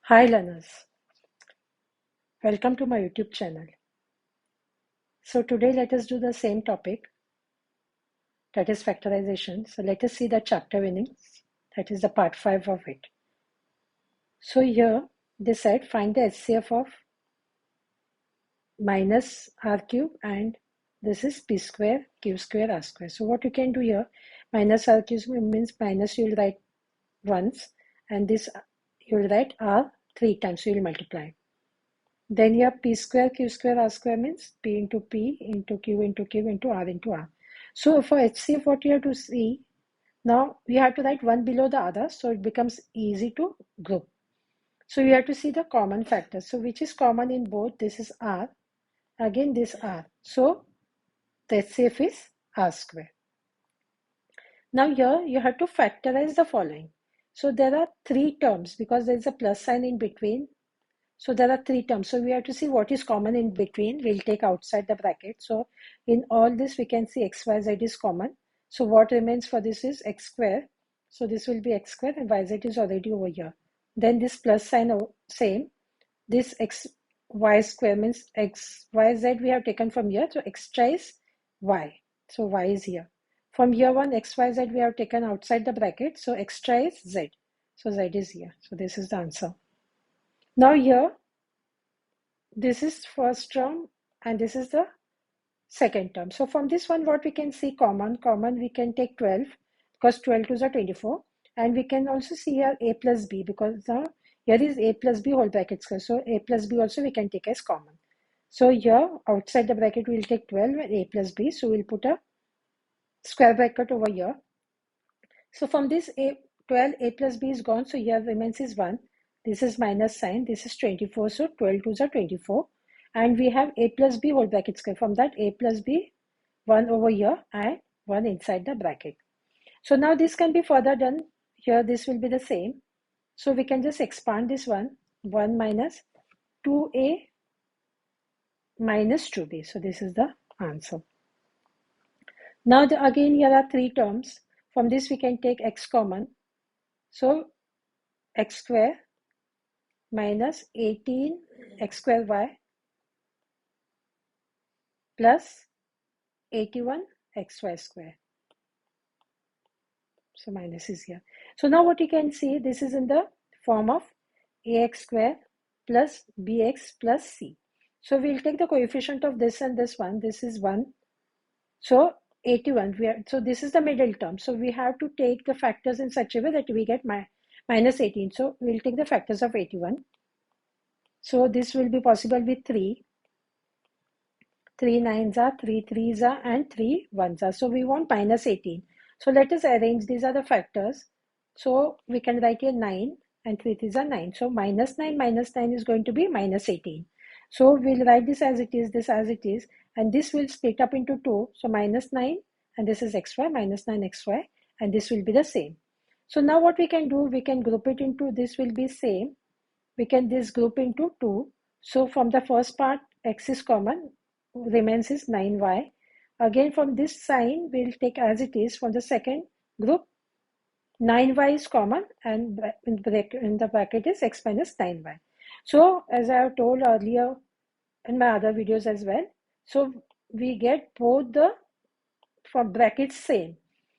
Hi learners, welcome to my YouTube channel. So today let us do the same topic, that is factorization. So let us see the chapter winnings, that is the part 5 of it. So here they said find the HCF of minus r cube and this is p square, q square, r square. So what you can do here, minus r cube means minus you will write once and this you will write r 3 times, so you will multiply. Then here p square, q square, r square means p into p into q into r into r. So for HCF, what you have to see, now we have to write one below the other, so it becomes easy to group. So you have to see the common factors. So which is common in both? This is r, again this r. So the HCF is r square. Now here you have to factorize the following. So there are three terms because there is a plus sign in between. So there are three terms. So we have to see what is common in between. We'll take outside the bracket. So in all this, we can see x, y, z is common. So what remains for this is x square. So this will be x square and y, z is already over here. Then this plus sign same. This x, y square means x, y, z we have taken from here. So extra is y. So y is here. From here one, x, y, z we have taken outside the bracket. So extra is z. So z is here. So this is the answer. Now here, this is first term and this is the second term. So from this one, what we can see common, we can take 12 because 12 2s are 24. And we can also see here a plus b because here is a plus b whole bracket square. So a plus b also we can take as common. So here outside the bracket, we'll take 12 and a plus b. So we'll put a square bracket over here. So from this 12, a plus b is gone. So here remains is 1. This is minus sign. This is 24. So 12 2s are 24. And we have a plus b whole bracket square. From that a plus b, 1 over here and 1 inside the bracket. So now this can be further done. Here this will be the same. So we can just expand this one. 1 minus 2a minus 2b. So this is the answer. Now again here are three terms. From this we can take x common. So x square minus 18 x square y plus 81 xy square. So minus is here. So now what you can see, this is in the form of ax square plus bx plus c. So we'll take the coefficient of this and this one. This is 1. So 81. So this is the middle term. So we have to take the factors in such a way that we get minus 18. So we'll take the factors of 81. So this will be possible with 3. 3 9s are, 3 3s are, and 3 1s are. So we want minus 18. So let us arrange. These are the factors. So we can write here 9 and 3 3s are 9. So minus 9 is going to be minus 18. So we'll write this as it is, this as it is, and this will split up into 2. So minus 9 and this is xy, minus 9 xy, and this will be the same. So now what we can do, we can group it into, this will be same. We can this group into 2. So from the first part, x is common, remains is 9y. Again from this sign, we'll take as it is. From the second group, 9y is common and in the bracket is x minus 9y. So as I have told earlier in my other videos as well, so we get both the from brackets same.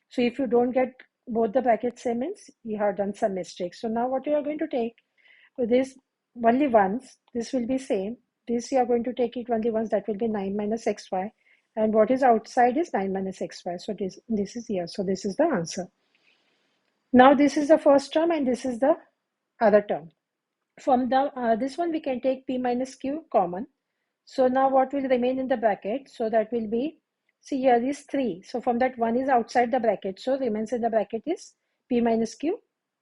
So if you don't get both the brackets same means you have done some mistakes. So now what you are going to take with this only once, this will be same. This you are going to take it only once, that will be 9 minus xy. And what is outside is 9 minus xy. So this is here. So this is the answer. Now this is the first term and this is the other term. From the this one we can take p minus q common. So now what will remain in the bracket? So that will be, see here is 3. So from that 1 is outside the bracket. So remains in the bracket is p minus q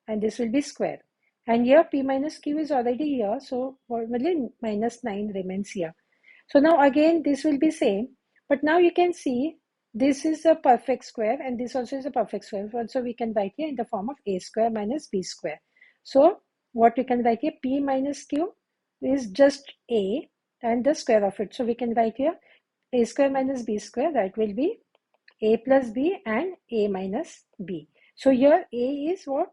and this will be square. And here p minus q is already here. So only minus 9 remains here. So now again this will be same. But now you can see this is a perfect square and this also is a perfect square. So we can write here in the form of a square minus b square. So what we can write here, p minus q is just a and the square of it. So we can write here a square minus b square, that will be a plus b and a minus b. So here a is what?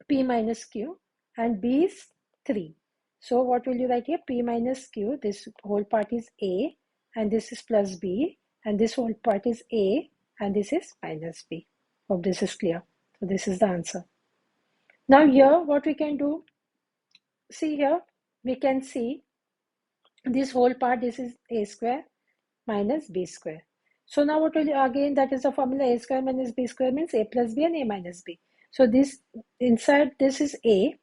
P minus q and b is 3. So what will you write here? P minus Q, this whole part is A, and this is plus B, and this whole part is A, and this is minus B. Hope this is clear. So this is the answer. Now here, what we can do, see here, we can see this whole part, this is A square minus B square. So now what will you, again, that is the formula, A square minus B square means A plus B and A minus B. So this, inside this is A,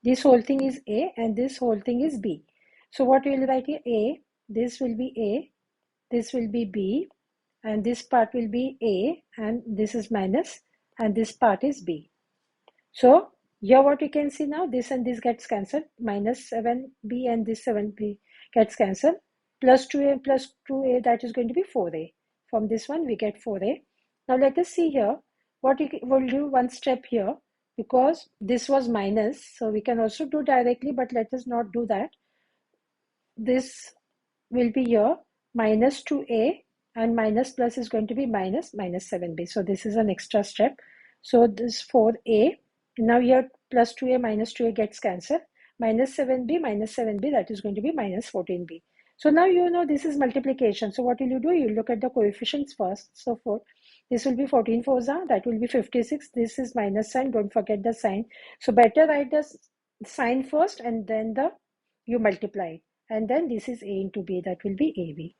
this whole thing is A, and this whole thing is B. So what we will write here? A, this will be A, this will be B, and this part will be A, and this is minus, and this part is B. So here what you can see now, this and this gets cancelled, minus 7B and this 7B gets cancelled, plus 2A plus 2A, that is going to be 4A. From this one we get 4A. Now let us see here, what we will do one step here, because this was minus, so we can also do directly, but let us not do that. This will be here, minus 2A, and minus plus is going to be minus 7B. So this is an extra step. So this 4A, now here plus 2A minus 2A gets cancelled, minus 7B minus 7B, that is going to be minus 14B. So now you know this is multiplication. So what will you do? You look at the coefficients first. So for this will be 14 fours are, that will be 56. This is minus sign, don't forget the sign. So better write the sign first and then you multiply it. And then this is A into B, that will be AB.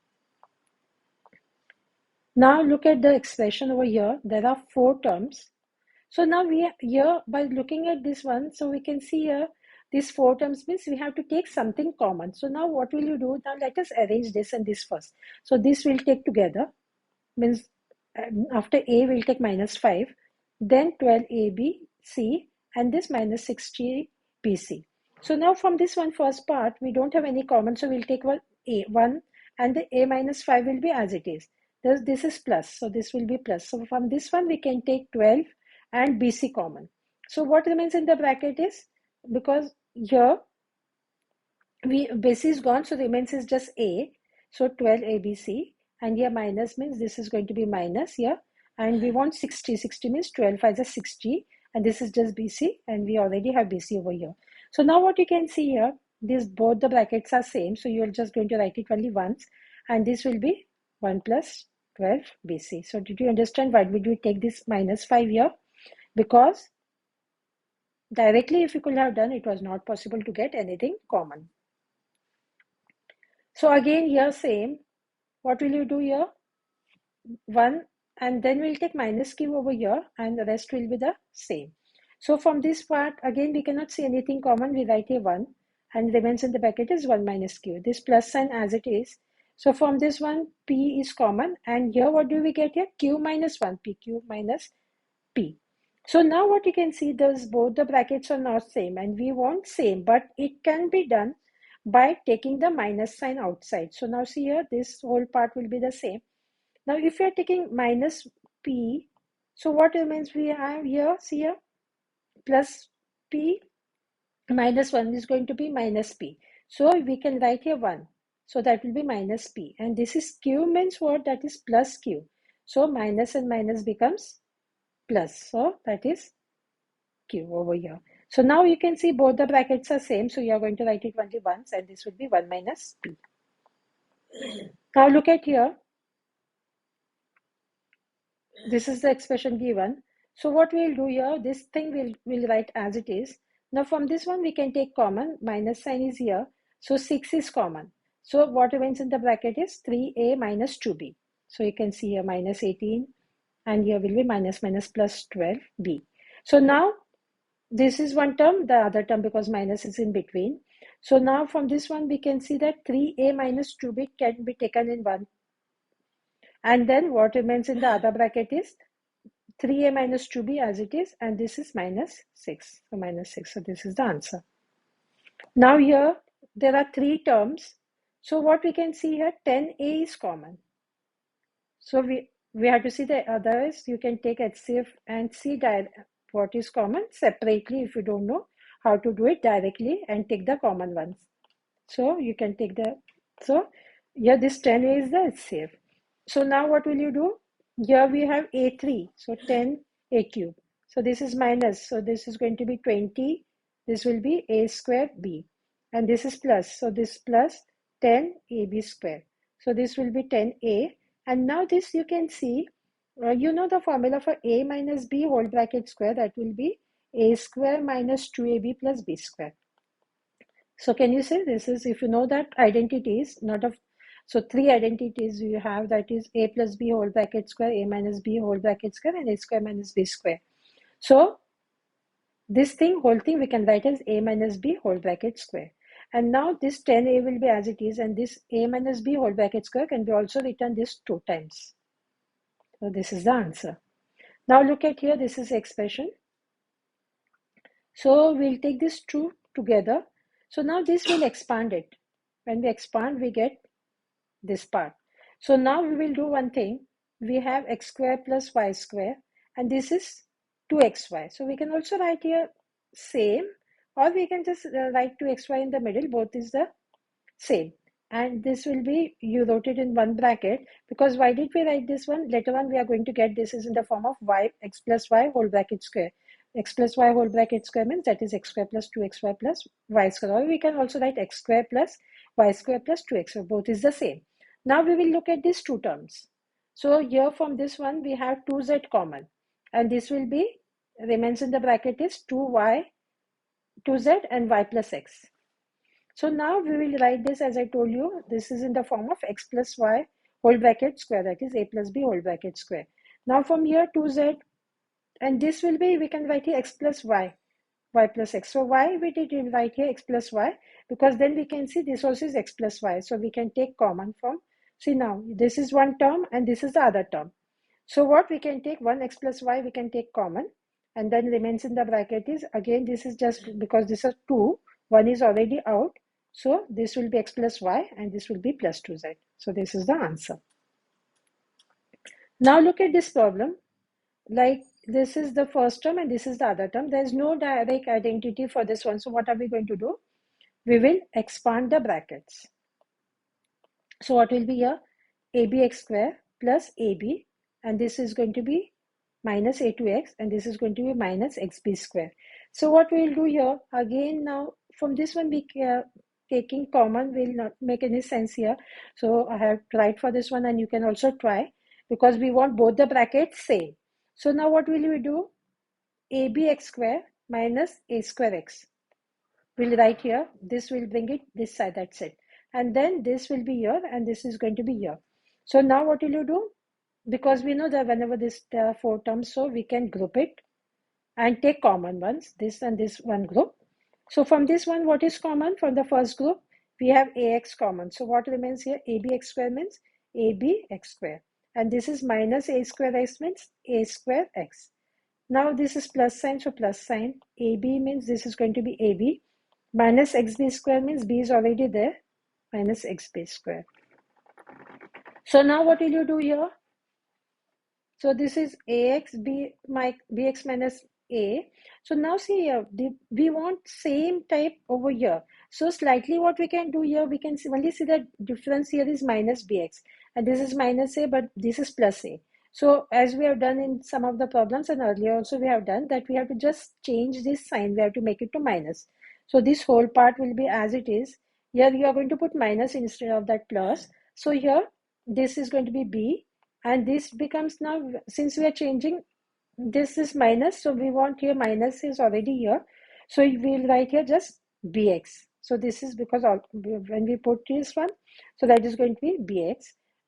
Now look at the expression over here. There are 4 terms. So now we are here, by looking at this one, so we can see here, these 4 terms means we have to take something common. So now what will you do? Now let us arrange this and this first. So this will take together, means after A we'll take minus 5, then 12ABC, and this minus 60BC. So now from this one first part, we don't have any common, so we'll take one, and the A minus 5 will be as it is. This is plus, so this will be plus. So from this one, we can take 12 and BC common. So what remains in the bracket is, because here, BC is gone, so remains is just A. So 12 ABC, and here minus means this is going to be minus here. And we want 60. 60 means 12 as a 60, and this is just BC, and we already have BC over here. So now what you can see here, both the brackets are same, so you're just going to write it only once, and this will be 1 plus 12 BC. So did you understand why did we take this minus 5 here? Because directly if you could have done, it was not possible to get anything common. So again here same, what will you do here? 1, and then we'll take minus q over here, and the rest will be the same. So from this part, again we cannot see anything common, we write here 1, and remains in the bracket is 1 minus q. This plus sign as it is. So from this one, p is common, and here what do we get here? Q minus 1, pq minus p. So now what you can see, both the brackets are not same, and we want same, but it can be done by taking the minus sign outside. So now see here, this whole part will be the same. Now if you are taking minus p, so what remains we have here, see here, plus p minus 1 is going to be minus p. So we can write here 1. So that will be minus p. And this is q means what? That is plus q. So minus and minus becomes plus. So that is q over here. So now you can see both the brackets are same. So you are going to write it only once, and this will be 1 minus p. Now look at here. This is the expression given. So what we'll do here, this thing we'll write as it is. Now from this one we can take common, minus sign is here. So 6 is common. So what remains in the bracket is 3a minus 2b. So you can see here minus 18, and here will be minus plus 12b. So now this is one term, the other term, because minus is in between. So now from this one we can see that 3a minus 2b can be taken in one. And then what remains in the other bracket is 3a minus 2b as it is, and this is minus 6. So minus 6. So this is the answer. Now here there are 3 terms. So what we can see here, 10a is common. So we have to see the others. You can take HCF and see what is common separately if you don't know how to do it directly, and take the common ones. So you can take so here this 10a is the HCF. So now what will you do? Here we have a3, so 10a cube. So this is minus, so this is going to be 20 This will be a square b. And this is plus. So this plus 10ab square. So this will be 10a. And now this you can see, you know the formula for a minus b whole bracket square, that will be a square minus 2ab plus b square. So can you say this is, if you know that identities, not of, so three identities you have, that is a plus b whole bracket square, a minus b whole bracket square, and a square minus b square. So this thing, whole thing, we can write as a minus b whole bracket square. And now this 10a will be as it is, and this a minus b whole bracket square can be also written this 2 times. So this is the answer. Now look at here, this is expression. So we'll take these two together. So now this will expand it. When we expand, we get this part. So now we will do one thing. We have x square plus y square, and this is 2xy. So we can also write here same, or we can just write 2xy in the middle. Both is the same. And this will be, you wrote it in one bracket, because why did we write this one? Later on we are going to get this is in the form of y, x plus y whole bracket square. X plus y whole bracket square means that is x square plus 2xy plus y square. Or we can also write x square plus y square plus 2x. Both is the same. Now we will look at these two terms. So here from this one we have 2z common, and this will be, remains in the bracket is 2z and y plus x. So now we will write this, as I told you, this is in the form of x plus y whole bracket square, that is a plus b whole bracket square. Now from here 2z, and this will be, we can write here x plus y, y plus x. So why we did write here x plus y? Because then we can see this also is x plus y. So we can take common from, see now, this is one term and this is the other term. So what we can take, one x plus y we can take common, and then remains in the bracket is, again this is just because this is 2, 1 is already out. So this will be x plus y and this will be plus 2z. So this is the answer. Now look at this problem. Like this is the first term and this is the other term. There is no direct identity for this one. So what are we going to do? We will expand the brackets. So what will be here? abx square plus ab, and this is going to be minus a2x, and this is going to be minus xb square. So what we will do here, again now from this one we taking common will not make any sense here. So I have tried for this one, and you can also try, because we want both the brackets same. So now what will we do? abx square minus a square x. We'll write here, this will bring it this side, that's it. And then this will be here and this is going to be here. So now what will you do? Because we know that whenever there are 4 terms, so we can group it and take common ones, this and this one group. So from this one, what is common? From the first group, we have ax common. So what remains here? abx square means abx square. And this is minus a square x means a square x. Now this is plus sign, so plus sign. ab means this is going to be ab. Minus xb square means b is already there. Minus xb square. So now what will you do here? So this is ax bx minus a. So now see here, we want same type over here. So slightly what we can do here, we can only see that difference here is minus bx, and this is minus a, but this is plus a. So as we have done in some of the problems, and earlier also we have done that, we have to just change this sign. We have to make it to minus. So this whole part will be as it is. Here you are going to put minus instead of that plus. So here this is going to be b, and this becomes, now since we are changing, this is minus, so we want here minus is already here, so we'll write here just bx. So this is because when we put this one, so that is going to be bx,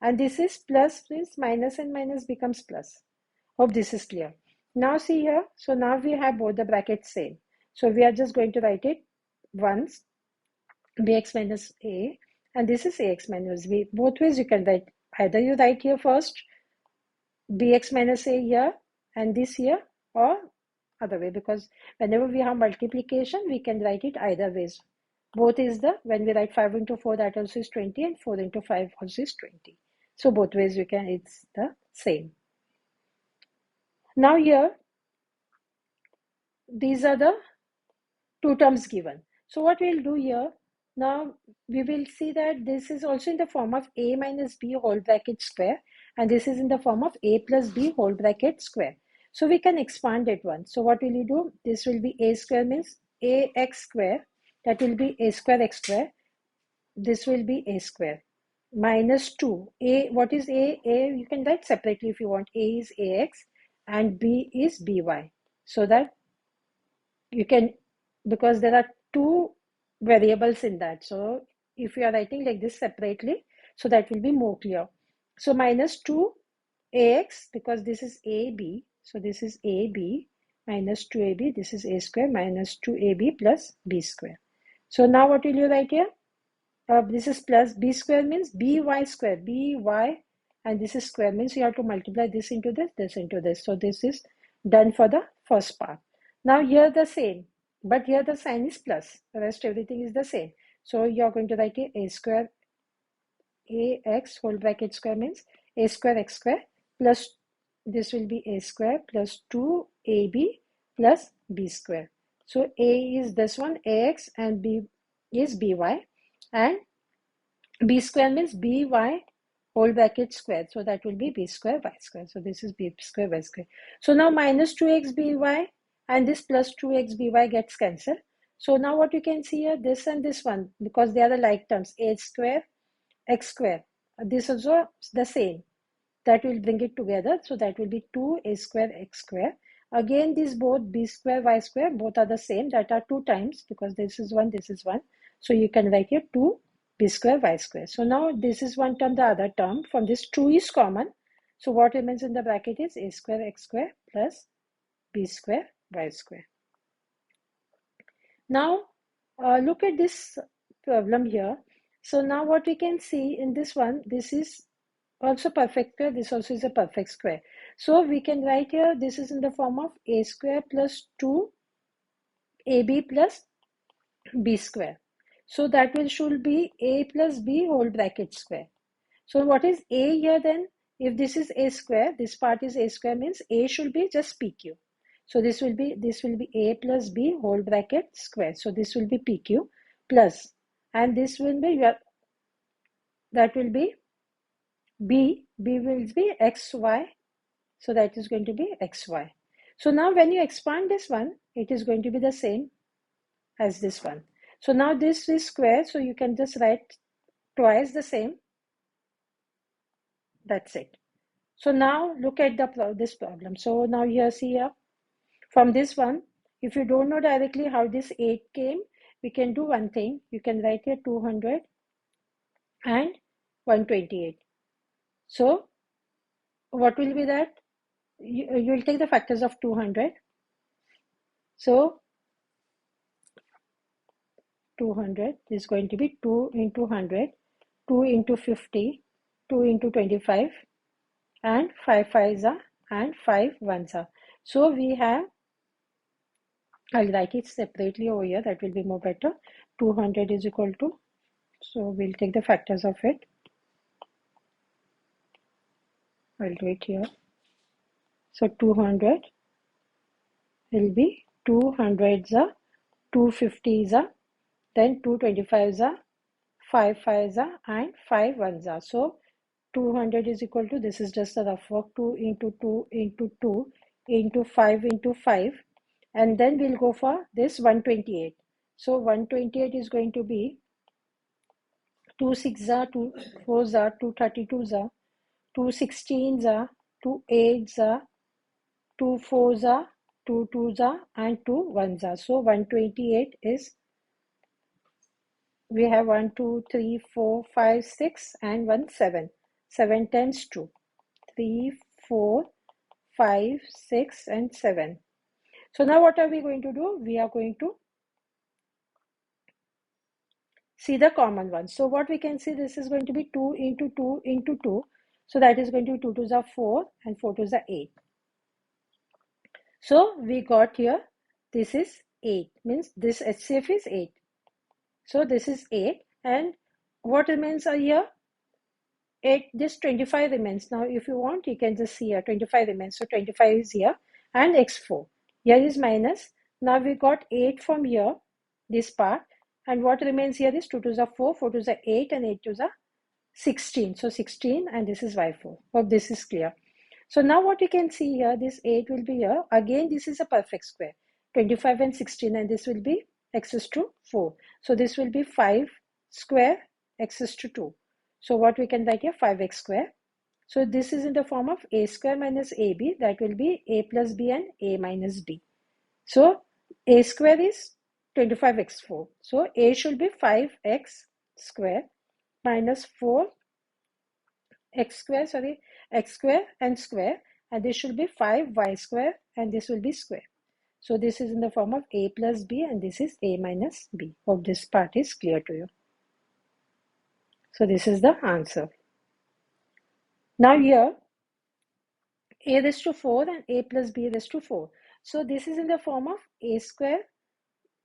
and this is plus means minus and minus becomes plus. Hope this is clear. Now see here, so now we have both the brackets same, so we are just going to write it once, bx minus a, and this is ax minus b. Both ways you can write, either you write here first bx minus a here and this here, or other way, because whenever we have multiplication we can write it either ways. Both is the, when we write 5 into 4, that also is 20, and 4 into 5 also is 20. So both ways you can, it's the same. Now here these are the 2 terms given. So what we'll do here, now we will see that this is also in the form of a minus b whole bracket square, and this is in the form of a plus b whole bracket square. So we can expand it once. So what will you do? This will be a square means ax square, that will be a square x square. This will be a square minus 2. A, what is A? A, you can write separately if you want. A is ax and B is by. So that you can, because there are two variables in that. So if you are writing like this separately, so that will be more clear. So minus 2 ax, because this is ab, so this is ab minus 2ab, this is a square minus 2ab plus b square. So now what will you write here? This is plus b square means by square, by, and this is square means you have to multiply this into this into this. So this is done for the first part. Now here the same, but here the sign is plus. The rest everything is the same. So you are going to write a square ax whole bracket square means a square x square plus this will be a square plus 2ab plus b square. So a is this one ax and b is by, and b square means by whole bracket square, so that will be b square y square. So this is b square y square. So now minus 2x by and this plus 2x by gets cancelled. So now what you can see here, this and this one, because they are the like terms, a square x square, this is also the same, that will bring it together. So that will be 2a square x square. Again, these both b square y square, both are the same, that are 2 times, because this is 1, this is 1. So you can write here 2 b square y square. So now this is one term, the other term from this 2 is common. So what remains in the bracket is a square x square plus b square y square. Now look at this problem here. So now what we can see in this one, this is also perfect square, this also is a perfect square. So we can write here, this is in the form of a square plus 2ab plus b square. So that will should be a plus b whole bracket square. So what is a here then? If this is a square, this part is a square means a should be just pq. So this will be a plus b whole bracket square. So this will be pq plus, and this will be that will be b will be xy. So that is going to be xy. So now when you expand this one, it is going to be the same as this one. So now this is square, so you can just write twice the same. That's it. So now look at this problem. So now here, see here, from this one, if you don't know directly how this 8 came, we can do one thing. You can write here 200 and 128. So what will be that? You will take the factors of 200. So 200 is going to be 2 into 100, 2 into 50, 2 into 25, and 5 5s are, and 5 1s are. So we have, I'll write it separately over here, that will be more better. 200 is equal to, so we'll take the factors of it. I'll do it here. So 200 will be 200s are, 250s are, then 225s are, 5 5s are, and 5 1s are. So 200 is equal to, this is just a rough work, 2 into 2 into 2 into 5 into 5, and then we'll go for this 128. So 128 is going to be 2 6s are, 2 4s are, 2 32s are, 2 16s are, 2 8s are, 2 4s are, 2 2s are, and 2 1s are. So 128 is, we have 1 2 3 4 5 6 and 1 7. 7 times 2, 3 4 5 6 and 7. So now what are we going to do? We are going to see the common one. So what we can see, this is going to be 2 into 2 into 2. So that is going to be 2 2s are 4 and 4 2s are 8. So we got here, this is 8, means this HCF is 8. So this is 8, and what remains are here? 8, this 25 remains. Now if you want, you can just see here 25 remains. So 25 is here, and x4. Here is minus. Now we got 8 from here, this part, and what remains here is 2 2s are 4, 4 2s are 8, and 8 2s are 16. So 16, and this is y4. Hope this is clear. So now what you can see here, this 8 will be here. Again, this is a perfect square. 25 and 16, and this will be x is to 4. So this will be 5 square x is to 2. So what we can write here, 5x square. So this is in the form of a square minus ab, that will be a plus b and a minus b. So a square is 25x4. So a should be 5x square minus 4 x square and square, and this should be 5y square, and this will be square. So this is in the form of a plus b, and this is a minus b. Hope this part is clear to you. So this is the answer. Now here, a raised to 4 and a plus b raised to 4. So this is in the form of a square.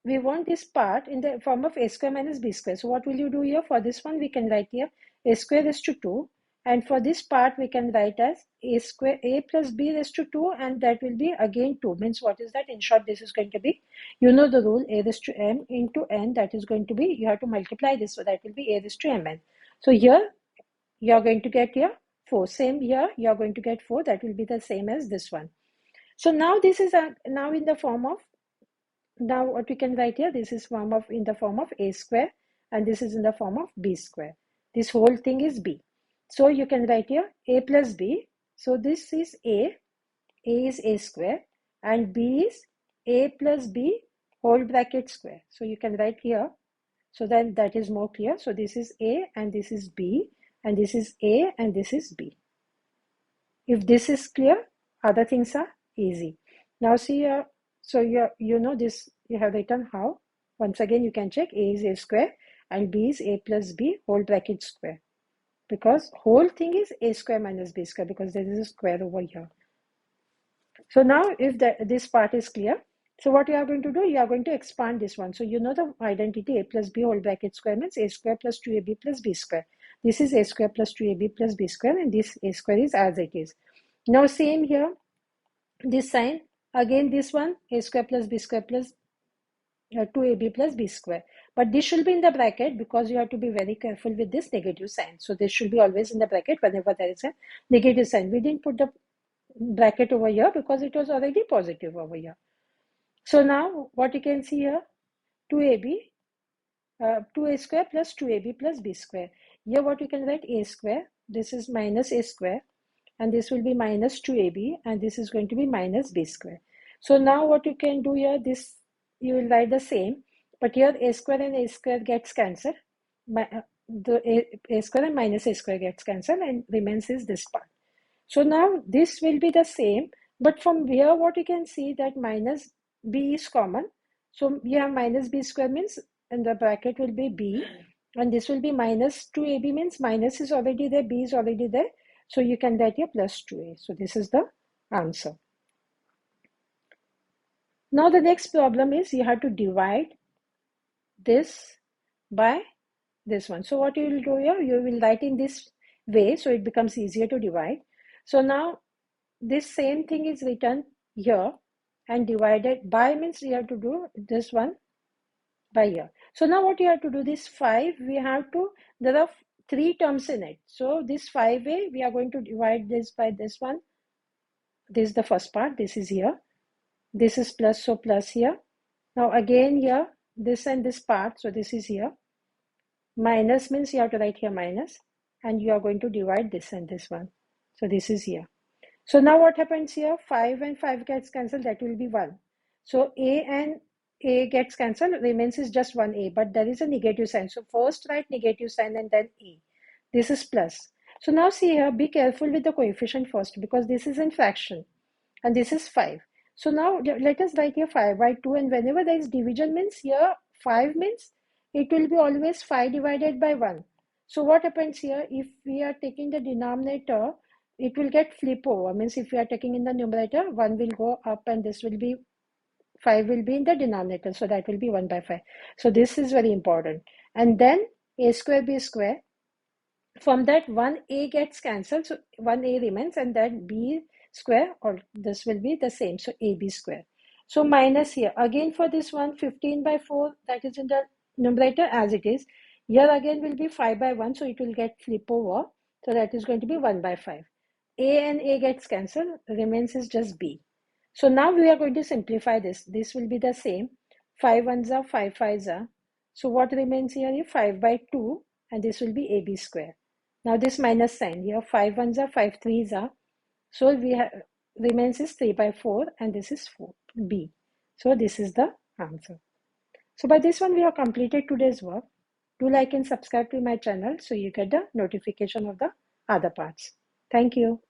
We want this part in the form of a square minus b square. So what will you do here? For this one, we can write here a square raised to 2. And for this part, we can write as a plus b raised to 2, and that will be again 2. Means what is that? In short, this is going to be, you know the rule, a raised to m into n, that is going to be, you have to multiply this, so that will be a raised to mn. So here, you are going to get here 4. Same here, you are going to get 4. That will be the same as this one. So now this is now in the form of, now what we can write here, this is in the form of a square, and this is in the form of b square. This whole thing is b. So you can write here a plus b. So this is a is a square, and b is a plus b whole bracket square. So you can write here, so then that is more clear. So this is a, and this is b, and this is a, and this is b. If this is clear, other things are easy. Now see here, so you know this, you have written how. Once again, you can check a is a square and b is a plus b whole bracket square, because whole thing is a square minus b square, because there is a square over here. So now if this part is clear, so what you are going to do, you are going to expand this one. So you know the identity a plus b whole bracket square means a square plus 2ab plus b square. This is a square plus 2ab plus b square, and this a square is as it is. Now same here, this sign, again this one, a square plus b square plus 2ab plus b square. But this should be in the bracket, because you have to be very careful with this negative sign. So this should be always in the bracket whenever there is a negative sign. We didn't put the bracket over here because it was already positive over here. So now what you can see here, 2ab, 2a square plus 2ab plus b square. Here what you can write, a square, this is minus a square, and this will be minus 2ab, and this is going to be minus b square. So now what you can do here, this you will write the same, but here a square and a square gets cancelled. The a square and minus a square gets cancelled, and remains is this part. So now this will be the same, but from here what you can see, that minus b is common. So you have minus b square means in the bracket will be b, and this will be minus 2ab means minus is already there, b is already there. So you can write here plus 2a. So this is the answer. Now the next problem is you have to divide this by this one. So what you will do here, you will write in this way, so it becomes easier to divide. So now this same thing is written here, and divided by means you have to do this one by here. So now what you have to do, this 5, we have to, there are 3 terms in it. So this 5a, we are going to divide this by this one. This is the first part, this is here. This is plus, so plus here. Now again here, this and this part, so this is here. Minus means you have to write here minus, and you are going to divide this and this one. So this is here. So now what happens here, 5 and 5 gets cancelled, that will be 1. So a and a gets cancelled, remains is just 1a, but there is a negative sign. So first write negative sign and then a. This is plus. So now see here, be careful with the coefficient first, because this is in fraction and this is 5. So now let us write here 5 by 2, and whenever there is division means here 5 means it will be always 5 divided by 1. So what happens here, if we are taking the denominator, it will get flip over. Means if we are taking in the numerator, 1 will go up, and this will be 5 will be in the denominator. So that will be 1 by 5. So this is very important. And then a square b square. From that 1a gets cancelled, so 1a remains, and that b square, or this will be the same, so ab square. So minus here again for this one, 15 by 4, that is in the numerator as it is. Here again will be 5 by 1, so it will get flip over, so that is going to be 1 by 5. A and a gets cancelled, remains is just b. So now we are going to simplify this. This will be the same. 5 ones are 5 fives are. So what remains here is 5 by 2 and this will be AB square. Now this minus sign here, 5 ones are 5 threes are. So we have remains is 3 by 4 and this is 4 B. So this is the answer. So by this one we have completed today's work. Do like and subscribe to my channel so you get the notification of the other parts. Thank you.